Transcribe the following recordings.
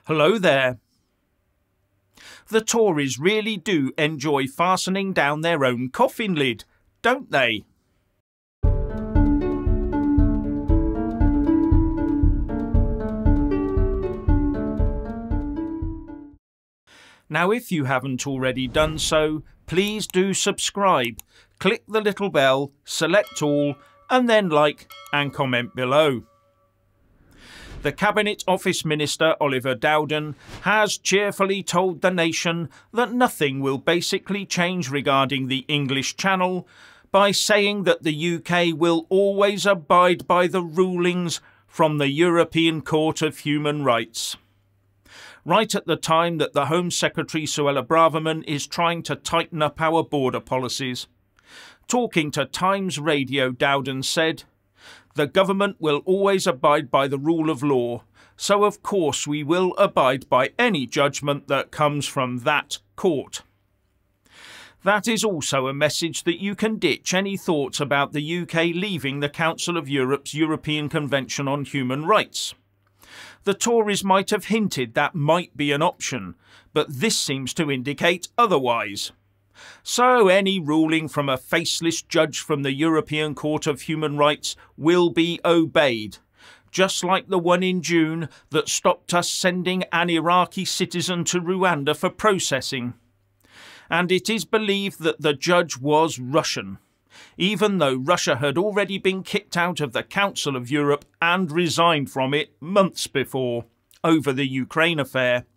Hello there. The Tories really do enjoy fastening down their own coffin lid, don't they? Now, if you haven't already done so, please do subscribe. Click the little bell, select all, and then like and comment below. The Cabinet Office Minister Oliver Dowden has cheerfully told the nation that nothing will basically change regarding the English Channel by saying that the UK will always abide by the rulings from the European Court of Human Rights. Right at the time that the Home Secretary Suella Braverman is trying to tighten up our border policies. Talking to Times Radio, Dowden said, "The government will always abide by the rule of law, so of course we will abide by any judgment that comes from that court." That is also a message that you can ditch any thoughts about the UK leaving the Council of Europe's European Convention on Human Rights. The Tories might have hinted that might be an option, but this seems to indicate otherwise. So any ruling from a faceless judge from the European Court of Human Rights will be obeyed, just like the one in June that stopped us sending an Iraqi citizen to Rwanda for processing. And it is believed that the judge was Russian, even though Russia had already been kicked out of the Council of Europe and resigned from it months before, over the Ukraine affair.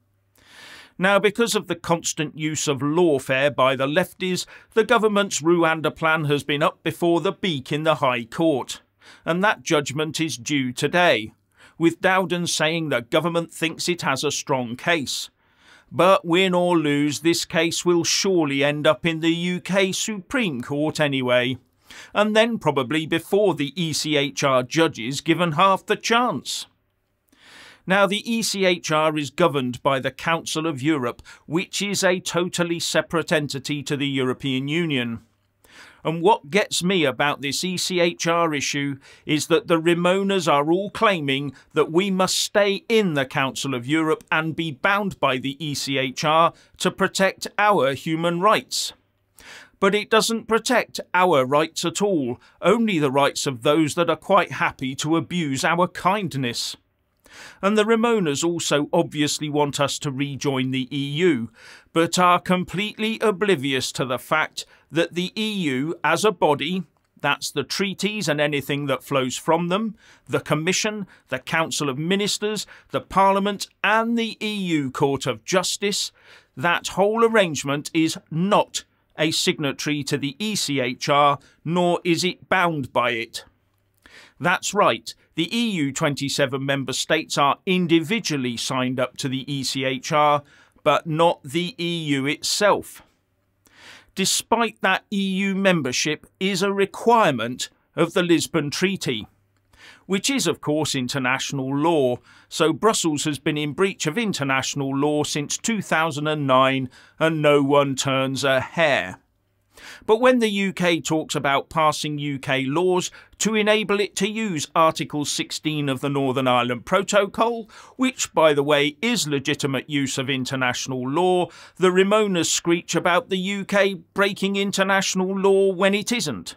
Now, because of the constant use of lawfare by the lefties, the government's Rwanda plan has been up before the beak in the High Court, and that judgment is due today, with Dowden saying the government thinks it has a strong case. But win or lose, this case will surely end up in the UK Supreme Court anyway, and then probably before the ECHR judges given half the chance. Now, the ECHR is governed by the Council of Europe, which is a totally separate entity to the European Union. And what gets me about this ECHR issue is that the Remoaners are all claiming that we must stay in the Council of Europe and be bound by the ECHR to protect our human rights. But it doesn't protect our rights at all, only the rights of those that are quite happy to abuse our kindness. And the Remoaners also obviously want us to rejoin the EU, but are completely oblivious to the fact that the EU as a body, that's the treaties and anything that flows from them, the Commission, the Council of Ministers, the Parliament and the EU Court of Justice, that whole arrangement is not a signatory to the ECHR, nor is it bound by it. That's right, the EU 27 member states are individually signed up to the ECHR, but not the EU itself. Despite that, EU membership is a requirement of the Lisbon Treaty, which is of course international law, so Brussels has been in breach of international law since 2009 and no one turns a hair. But when the UK talks about passing UK laws to enable it to use Article 16 of the Northern Ireland Protocol, which by the way is legitimate use of international law, the Remoaners screech about the UK breaking international law when it isn't.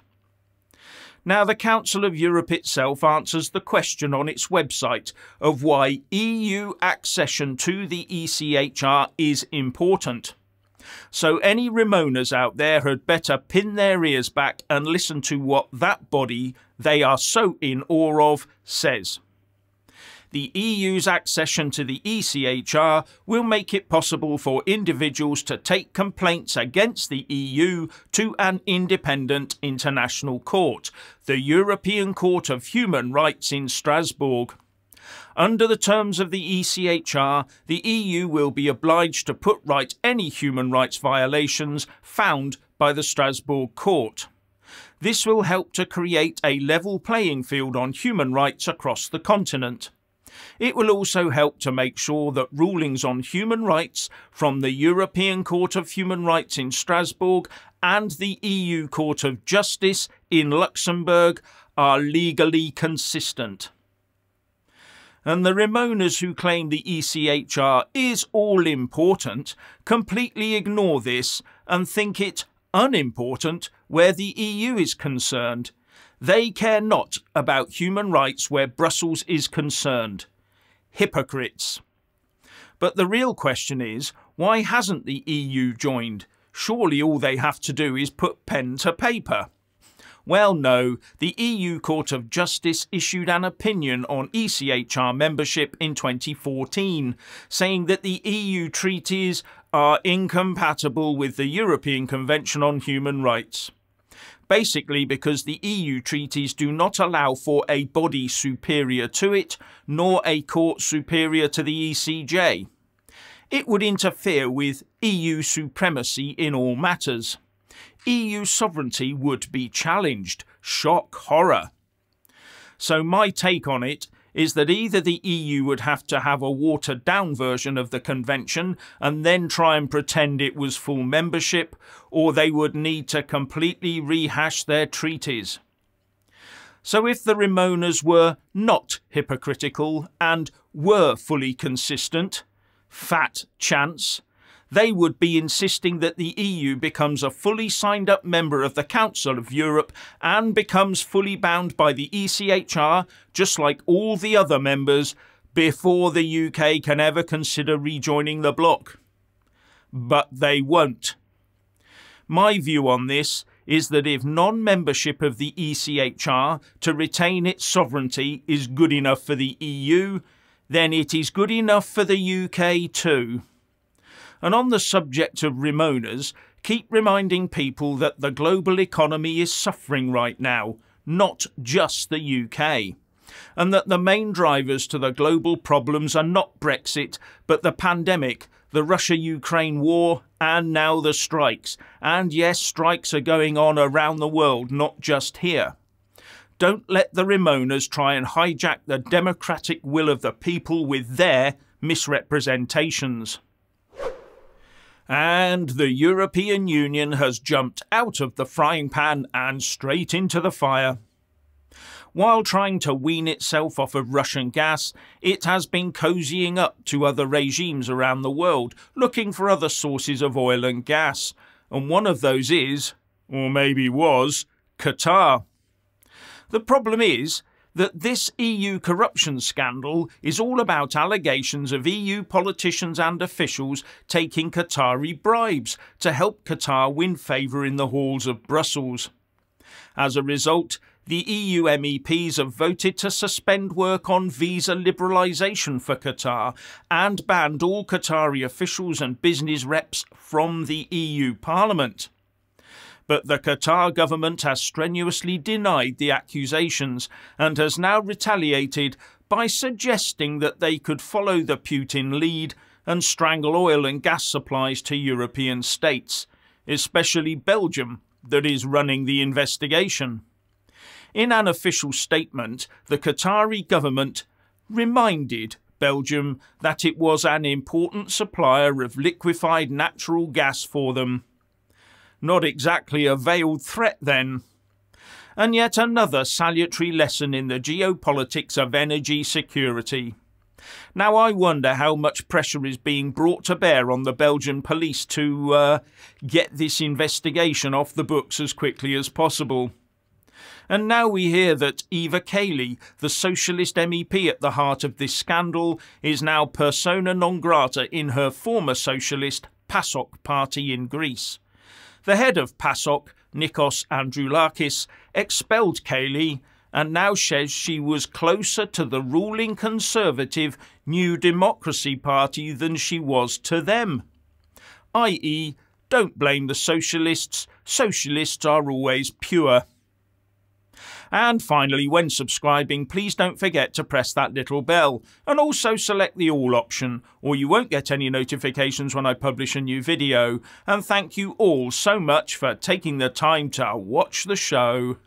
Now, the Council of Europe itself answers the question on its website of why EU accession to the ECHR is important. So any Remoaners out there had better pin their ears back and listen to what that body they are so in awe of says. The EU's accession to the ECHR will make it possible for individuals to take complaints against the EU to an independent international court, the European Court of Human Rights in Strasbourg. Under the terms of the ECHR, the EU will be obliged to put right any human rights violations found by the Strasbourg Court. This will help to create a level playing field on human rights across the continent. It will also help to make sure that rulings on human rights from the European Court of Human Rights in Strasbourg and the EU Court of Justice in Luxembourg are legally consistent. And the Remoaners who claim the ECHR is all important completely ignore this and think it unimportant where the EU is concerned. They care not about human rights where Brussels is concerned. Hypocrites. But the real question is, why hasn't the EU joined? Surely all they have to do is put pen to paper. Well, no, the EU Court of Justice issued an opinion on ECHR membership in 2014, saying that the EU treaties are incompatible with the European Convention on Human Rights. Basically because the EU treaties do not allow for a body superior to it, nor a court superior to the ECJ. It would interfere with EU supremacy in all matters. EU sovereignty would be challenged. Shock horror. So my take on it is that either the EU would have to have a watered down version of the convention and then try and pretend it was full membership, or they would need to completely rehash their treaties. So if the Remoaners were not hypocritical and were fully consistent, fat chance, they would be insisting that the EU becomes a fully signed up member of the Council of Europe and becomes fully bound by the ECHR, just like all the other members, before the UK can ever consider rejoining the bloc. But they won't. My view on this is that if non-membership of the ECHR to retain its sovereignty is good enough for the EU, then it is good enough for the UK too. And on the subject of Remoaners, keep reminding people that the global economy is suffering right now, not just the UK. And that the main drivers to the global problems are not Brexit, but the pandemic, the Russia-Ukraine war, and now the strikes. And yes, strikes are going on around the world, not just here. Don't let the Remoaners try and hijack the democratic will of the people with their misrepresentations. And the European Union has jumped out of the frying pan and straight into the fire. While trying to wean itself off of Russian gas, it has been cozying up to other regimes around the world, looking for other sources of oil and gas. And one of those is, or maybe was, Qatar. The problem is that this EU corruption scandal is all about allegations of EU politicians and officials taking Qatari bribes to help Qatar win favour in the halls of Brussels. As a result, the EU MEPs have voted to suspend work on visa liberalisation for Qatar and banned all Qatari officials and business reps from the EU Parliament. But the Qatar government has strenuously denied the accusations and has now retaliated by suggesting that they could follow the Putin lead and strangle oil and gas supplies to European states, especially Belgium, that is running the investigation. In an official statement, the Qatari government reminded Belgium that it was an important supplier of liquefied natural gas for them. Not exactly a veiled threat then. And yet another salutary lesson in the geopolitics of energy security. Now I wonder how much pressure is being brought to bear on the Belgian police to get this investigation off the books as quickly as possible. And now we hear that Eva Kaili, the socialist MEP at the heart of this scandal, is now persona non grata in her former socialist PASOK party in Greece. The head of PASOK, Nikos Androulakis, expelled Kaili and now says she was closer to the ruling Conservative New Democracy Party than she was to them. I.e., don't blame the socialists are always pure. And finally, when subscribing, please don't forget to press that little bell and also select the all option, or you won't get any notifications when I publish a new video. And thank you all so much for taking the time to watch the show.